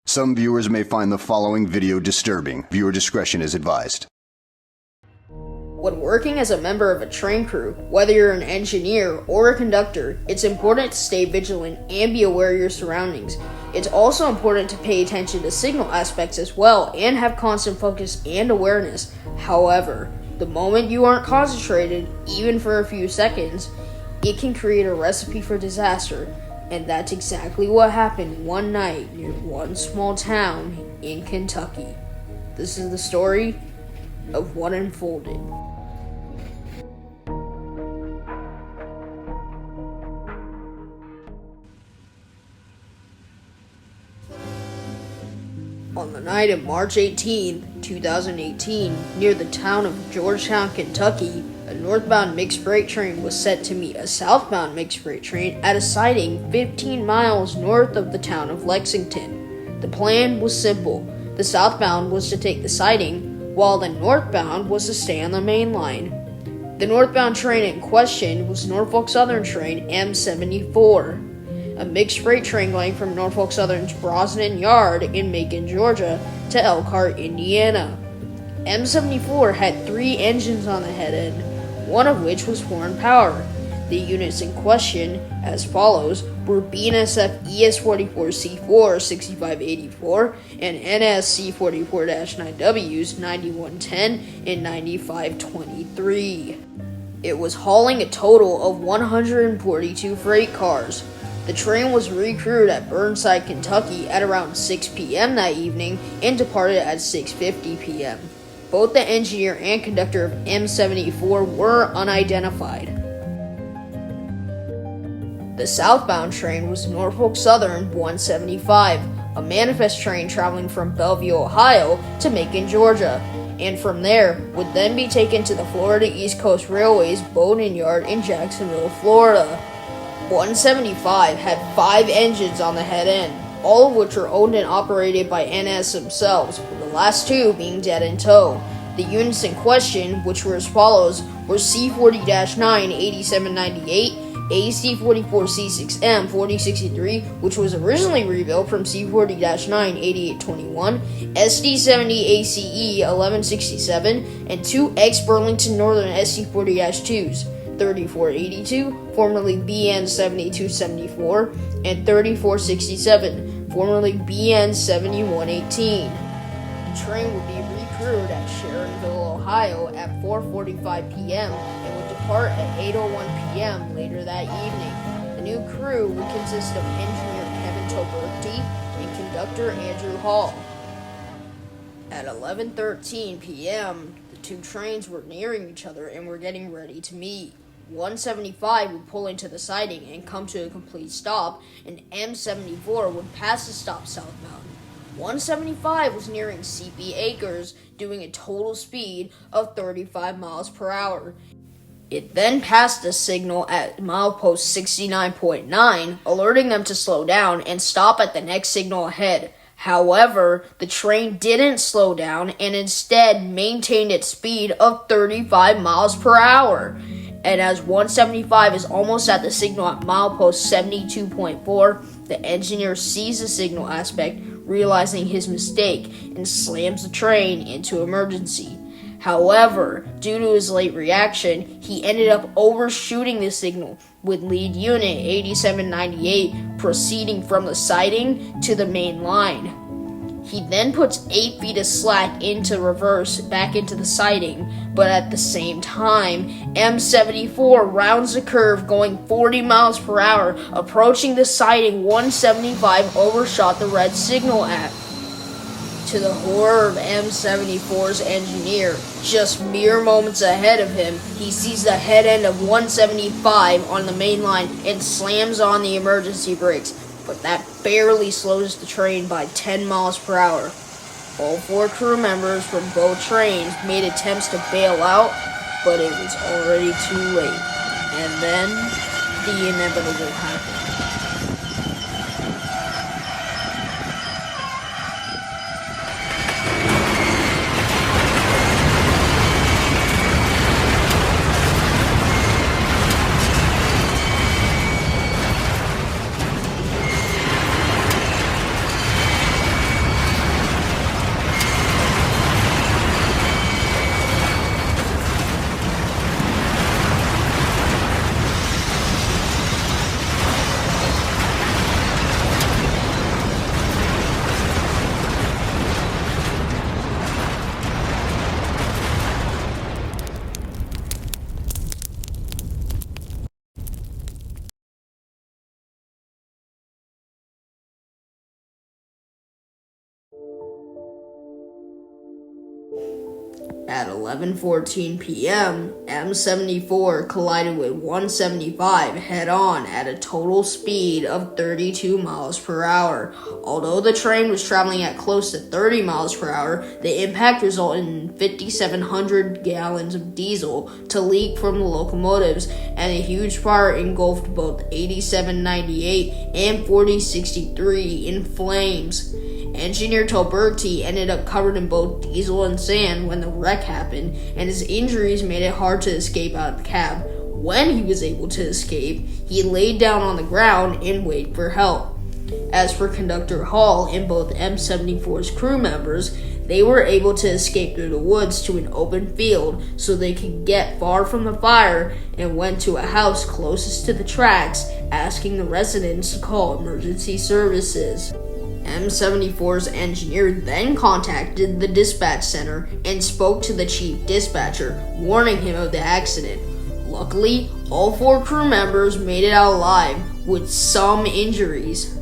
Some viewers may find the following video disturbing. Viewer discretion is advised. When working as a member of a train crew, whether you're an engineer or a conductor, it's important to stay vigilant and be aware of your surroundings. It's also important to pay attention to signal aspects as well and have constant focus and awareness. However, the moment you aren't concentrated, even for a few seconds, it can create a recipe for disaster. And that's exactly what happened one night near one small town in Kentucky. This is the story of what unfolded. On the night of March 18, 2018, near the town of Georgetown, Kentucky, a northbound mixed freight train was set to meet a southbound mixed freight train at a siding 15 miles north of the town of Lexington. The plan was simple. The southbound was to take the siding, while the northbound was to stay on the main line. The northbound train in question was Norfolk Southern train M74. A mixed freight train going from Norfolk Southern's Brosnan Yard in Macon, Georgia, to Elkhart, Indiana. M74 had 3 engines on the head end, one of which was foreign power. The units in question, as follows, were BNSF ES44C4 6584 and NSC44-9Ws 9110 and 9523. It was hauling a total of 142 freight cars. The train was recrewed at Burnside, Kentucky at around 6 p.m. that evening and departed at 6:50 p.m. Both the engineer and conductor of M74 were unidentified. The southbound train was Norfolk Southern 175, a manifest train traveling from Bellevue, Ohio to Macon, Georgia, and from there would then be taken to the Florida East Coast Railway's Bowdoin Yard in Jacksonville, Florida. 175 had 5 engines on the head end, all of which were owned and operated by NS themselves, with the last 2 being dead in tow. The units in question, which were as follows, were C40-9 8798, AC44C6M 4063, which was originally rebuilt from C40-9 8821, SD70 ACE 1167, and 2 ex-Burlington Northern SC40-2s. 3482, formerly BN 7274, and 3467, formerly BN 7118. The train would be recrewed at Sharonville, Ohio at 4:45 p.m. and would depart at 8:01 p.m. later that evening. The new crew would consist of engineer Kevin Toberti and conductor Andrew Hall. At 11:13 p.m., the 2 trains were nearing each other and were getting ready to meet. 175 would pull into the siding and come to a complete stop, and M74 would pass the stop southbound. 175 was nearing CP Acres, doing a total speed of 35 miles per hour. It then passed the signal at milepost 69.9, alerting them to slow down and stop at the next signal ahead. However, the train didn't slow down and instead maintained its speed of 35 miles per hour. And as 175 is almost at the signal at milepost 72.4, the engineer sees the signal aspect, realizing his mistake, and slams the train into emergency. However, due to his late reaction, he ended up overshooting the signal, with lead unit 8798 proceeding from the siding to the main line. He then puts 8 feet of slack into reverse back into the siding, but at the same time, M74 rounds the curve going 40 miles per hour, approaching the siding 175 overshot the red signal at. To the horror of M74's engineer, just mere moments ahead of him, he sees the head end of 175 on the main line and slams on the emergency brakes, but that barely slows the train by 10 miles per hour. All 4 crew members from both trains made attempts to bail out, but it was already too late. And then, the inevitable happened. At 11:14 p.m., M74 collided with 175 head-on at a total speed of 32 miles per hour. Although the train was traveling at close to 30 miles per hour, the impact resulted in 5,700 gallons of diesel to leak from the locomotives, and a huge fire engulfed both 8798 and 4063 in flames. Engineer Toberti ended up covered in both diesel and sand when the wreck happened, and his injuries made it hard to escape out of the cab. When he was able to escape, he laid down on the ground and waited for help. As for Conductor Hall and both M74's crew members, they were able to escape through the woods to an open field so they could get far from the fire, and went to a house closest to the tracks, asking the residents to call emergency services. M74's engineer then contacted the dispatch center and spoke to the chief dispatcher, warning him of the accident. Luckily, all 4 crew members made it out alive, with some injuries.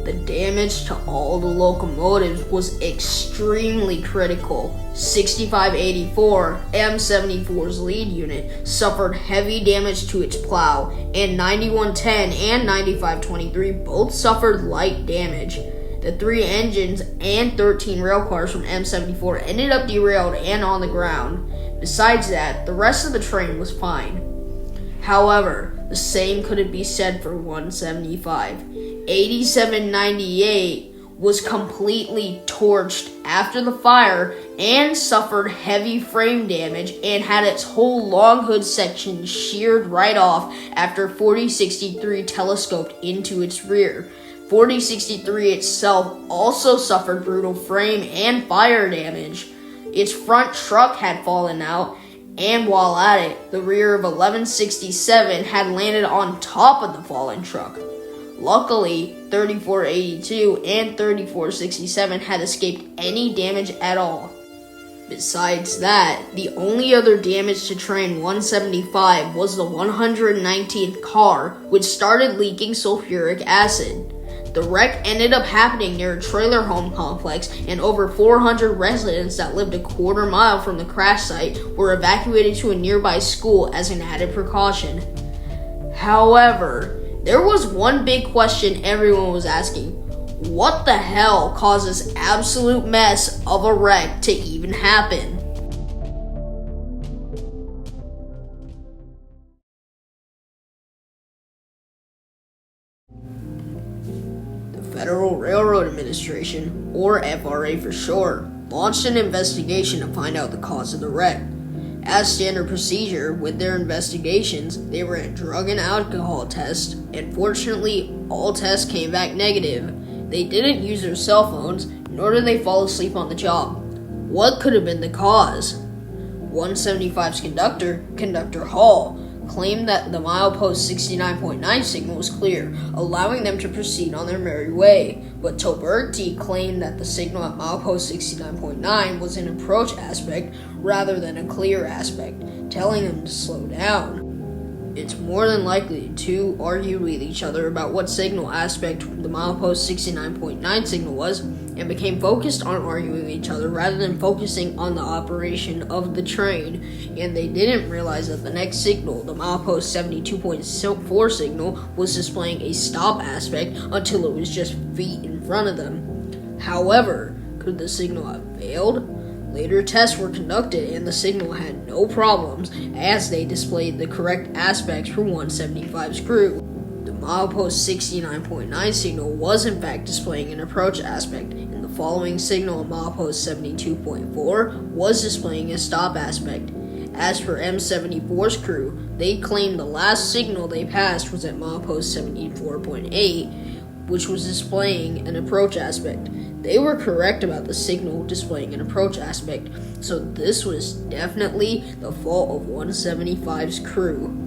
The damage to all the locomotives was extremely critical. 6584, M74's lead unit, suffered heavy damage to its plow, and 9110 and 9523 both suffered light damage. The 3 engines and 13 rail cars from M74 ended up derailed and on the ground. Besides that, the rest of the train was fine. However, the same couldn't be said for 175. 8798 was completely torched after the fire and suffered heavy frame damage and had its whole long hood section sheared right off after 4063 telescoped into its rear. 4063 itself also suffered brutal frame and fire damage. Its front truck had fallen out, and while at it, the rear of 1167 had landed on top of the fallen truck. Luckily, 3482 and 3467 had escaped any damage at all. Besides that, the only other damage to train 175 was the 119th car, which started leaking sulfuric acid. The wreck ended up happening near a trailer home complex, and over 400 residents that lived a quarter mile from the crash site were evacuated to a nearby school as an added precaution. However, there was one big question everyone was asking. What the hell caused this absolute mess of a wreck to even happen? The Federal Railroad Administration, or FRA for short, launched an investigation to find out the cause of the wreck. As standard procedure with their investigations, they ran drug and alcohol tests, and fortunately, all tests came back negative. They didn't use their cell phones, nor did they fall asleep on the job. What could have been the cause? 175's Conductor Hall, claimed that the milepost 69.9 signal was clear, allowing them to proceed on their merry way, but Toberti claimed that the signal at milepost 69.9 was an approach aspect rather than a clear aspect, telling them to slow down. It's more than likely the two argued with each other about what signal aspect the milepost 69.9 signal was, and became focused on arguing with each other rather than focusing on the operation of the train, and they didn't realize that the next signal, the milepost 72.4 signal, was displaying a stop aspect until it was just feet in front of them. However, could the signal have failed? Later tests were conducted and the signal had no problems as they displayed the correct aspects for 175's crew. The milepost 69.9 signal was in fact displaying an approach aspect, and the following signal, milepost 72.4, was displaying a stop aspect. As for M74's crew, they claimed the last signal they passed was at milepost 74.8, which was displaying an approach aspect. They were correct about the signal displaying an approach aspect, so this was definitely the fault of 175's crew.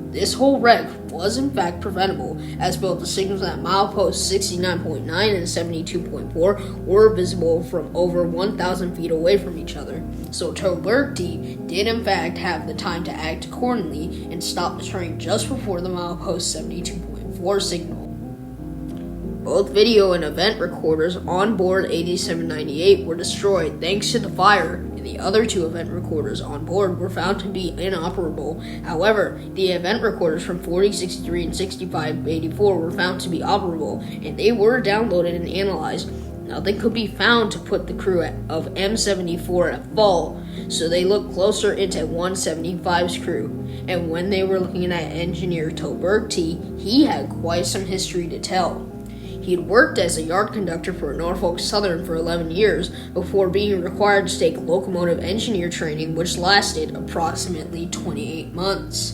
This whole wreck was in fact preventable, as both the signals at milepost 69.9 and 72.4 were visible from over 1,000 feet away from each other, so Toberti did in fact have the time to act accordingly and stop the train just before the milepost 72.4 signal. Both video and event recorders on board 8798 were destroyed thanks to the fire, and the other two event recorders on board were found to be inoperable. However, the event recorders from 4063 and 6584 were found to be operable, and they were downloaded and analyzed. Nothing could be found to put the crew of M74 at fault, so they looked closer into 175's crew. And when they were looking at engineer Toberti, he had quite some history to tell. He had worked as a yard conductor for Norfolk Southern for 11 years before being required to take locomotive engineer training, which lasted approximately 28 months.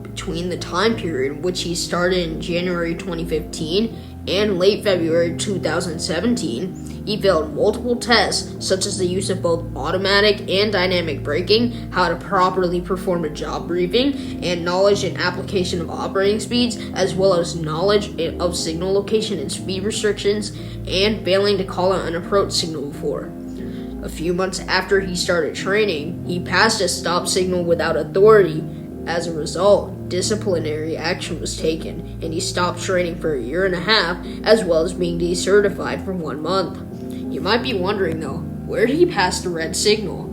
Between the time period which he started in January 2015 and late February 2017, he failed multiple tests, such as the use of both automatic and dynamic braking, how to properly perform a job briefing, and knowledge and application of operating speeds, as well as knowledge of signal location and speed restrictions, and failing to call out an approach signal before. A few months after he started training, he passed a stop signal without authority. As a result, disciplinary action was taken, and he stopped training for a year and a half, as well as being decertified for 1 month. You might be wondering though, where did he pass the red signal?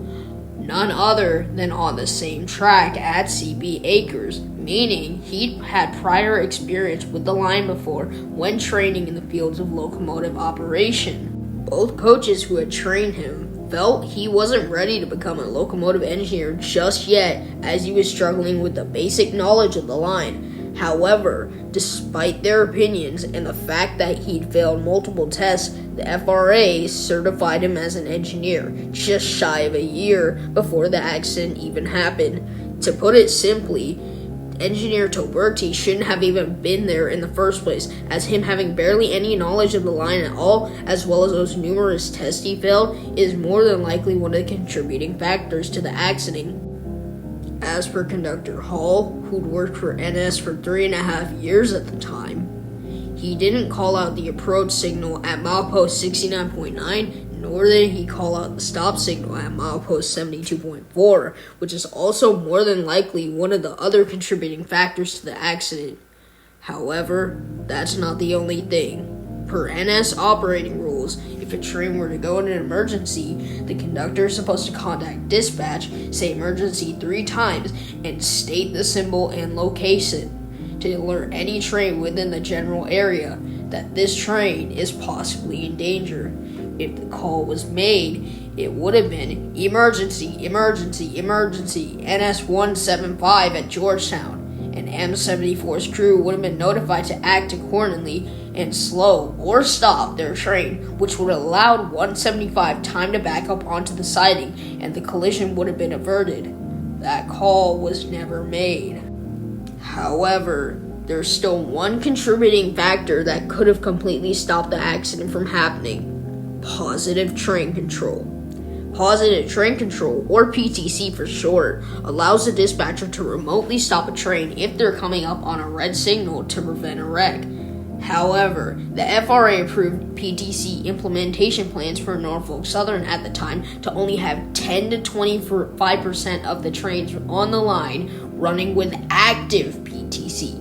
None other than on the same track at CB Acres, meaning he'd had prior experience with the line before when training in the fields of locomotive operation. Both coaches who had trained him felt he wasn't ready to become a locomotive engineer just yet, as he was struggling with the basic knowledge of the line. However, despite their opinions and the fact that he'd failed multiple tests, the FRA certified him as an engineer just shy of a year before the accident even happened. To put it simply, Engineer Toberti shouldn't have even been there in the first place, as him having barely any knowledge of the line at all, as well as those numerous tests he failed, is more than likely one of the contributing factors to the accident. As per Conductor Hall, who'd worked for NS for 3.5 years at the time, he didn't call out the approach signal at milepost 69.9, nor did he call out the stop signal at milepost 72.4, which is also more than likely one of the other contributing factors to the accident. However, that's not the only thing. Per NS operating rules, if a train were to go in an emergency, the conductor is supposed to contact dispatch, say emergency 3 times, and state the symbol and location to alert any train within the general area that this train is possibly in danger. If the call was made, it would have been emergency, emergency, emergency, NS 175 at Georgetown, and M74's crew would have been notified to act accordingly and slow or stop their train, which would have allowed 175 time to back up onto the siding, and the collision would have been averted. That call was never made. However, there's still one contributing factor that could have completely stopped the accident from happening: positive train control. Positive train control, or PTC for short, allows the dispatcher to remotely stop a train if they're coming up on a red signal to prevent a wreck. However, the FRA approved PTC implementation plans for Norfolk Southern at the time to only have 10 to 25% of the trains on the line running with active PTC.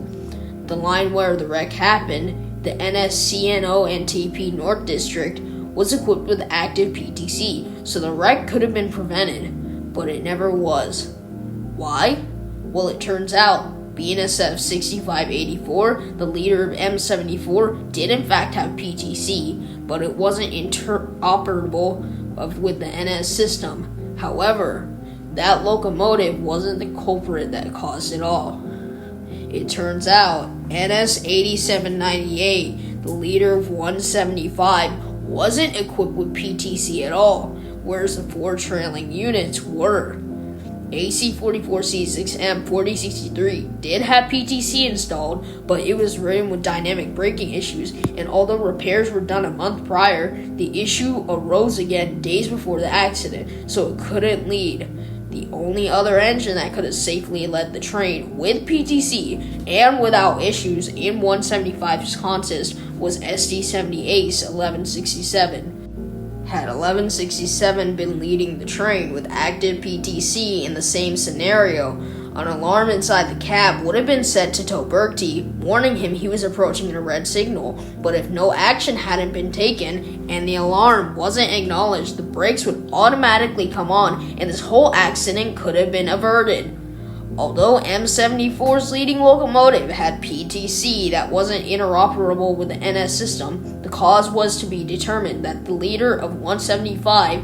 The line where the wreck happened, the NSCNO and TP North District, was equipped with active PTC, so the wreck could have been prevented, but it never was. Why? Well, it turns out BNSF 6584, the leader of M74, did in fact have PTC, but it wasn't interoperable with the NS system. However, that locomotive wasn't the culprit that caused it all. It turns out NS 8798, the leader of 175, wasn't equipped with PTC at all, whereas the 4 trailing units were. AC44C6M 4063 did have PTC installed, but it was ridden with dynamic braking issues, and although repairs were done a month prior, the issue arose again days before the accident, so it couldn't lead. The only other engine that could have safely led the train with PTC and without issues in 175's consist was SD70 Ace 1167. Had 1167 been leading the train with active PTC in the same scenario, An alarm inside the cab would have been set to Toberti, warning him he was approaching a red signal, but if no action hadn't been taken and the alarm wasn't acknowledged, the brakes would automatically come on and this whole accident could have been averted. Although M74's leading locomotive had PTC that wasn't interoperable with the NS system, the cause was to be determined that the leader of 175,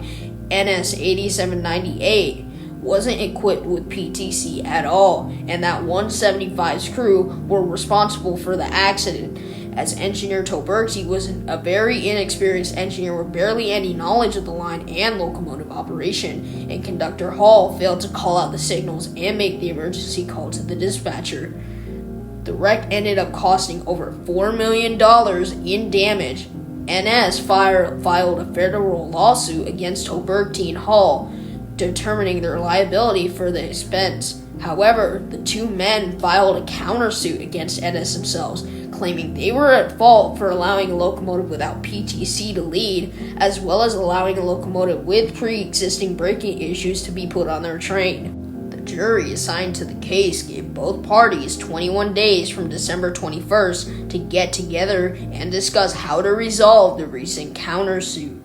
NS 8798, wasn't equipped with PTC at all, and that 175's crew were responsible for the accident, as Engineer Toberti was a very inexperienced engineer with barely any knowledge of the line and locomotive operation, and Conductor Hall failed to call out the signals and make the emergency call to the dispatcher. The wreck ended up costing over $4 million in damage. NS filed a federal lawsuit against Toberti and Hall, determining their liability for the expense. However, the two men filed a countersuit against NS themselves, claiming they were at fault for allowing a locomotive without PTC to lead, as well as allowing a locomotive with pre-existing braking issues to be put on their train. The jury assigned to the case gave both parties 21 days from December 21st to get together and discuss how to resolve the recent countersuit.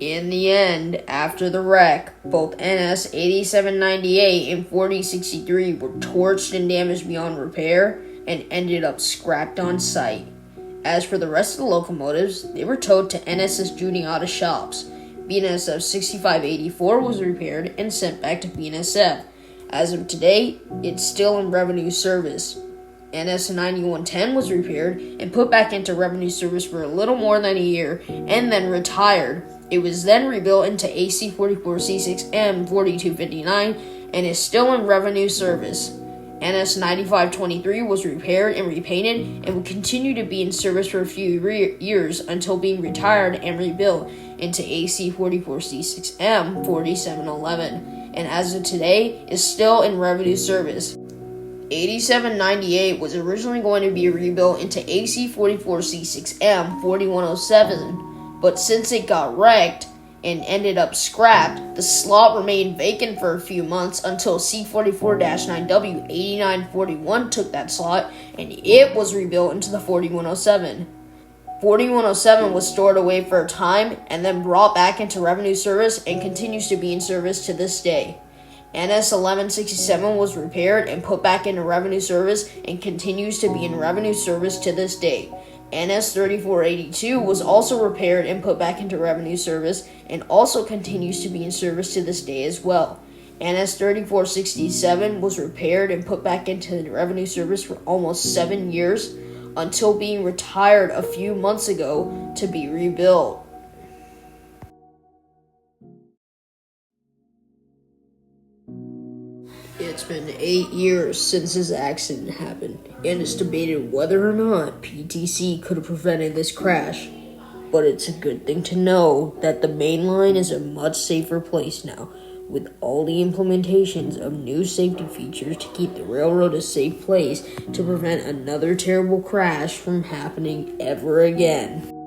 In the end, after the wreck, both NS 8798 and 4063 were torched and damaged beyond repair and ended up scrapped on site. As for the rest of the locomotives, they were towed to NS's Juniata shops. BNSF 6584 was repaired and sent back to BNSF. As of today, it's still in revenue service. NS 9110 was repaired and put back into revenue service for a little more than a year and then retired. It was then rebuilt into AC 44C6M 4259 and is still in revenue service. NS 9523 was repaired and repainted and will continue to be in service for a few years until being retired and rebuilt into AC 44C6M 4711, and as of today is still in revenue service. 8798 was originally going to be rebuilt into AC 44C6M 4107, but since it got wrecked and ended up scrapped, the slot remained vacant for a few months until C44-9W 8941 took that slot and it was rebuilt into the 4107. 4107 was stored away for a time and then brought back into revenue service and continues to be in service to this day. NS 1167 was repaired and put back into revenue service and continues to be in revenue service to this day. NS 3482 was also repaired and put back into revenue service and also continues to be in service to this day as well. NS 3467 was repaired and put back into revenue service for almost 7 years until being retired a few months ago to be rebuilt. It's been 8 years since this accident happened, and it's debated whether or not PTC could have prevented this crash. But it's a good thing to know that the main line is a much safer place now, with all the implementations of new safety features to keep the railroad a safe place to prevent another terrible crash from happening ever again.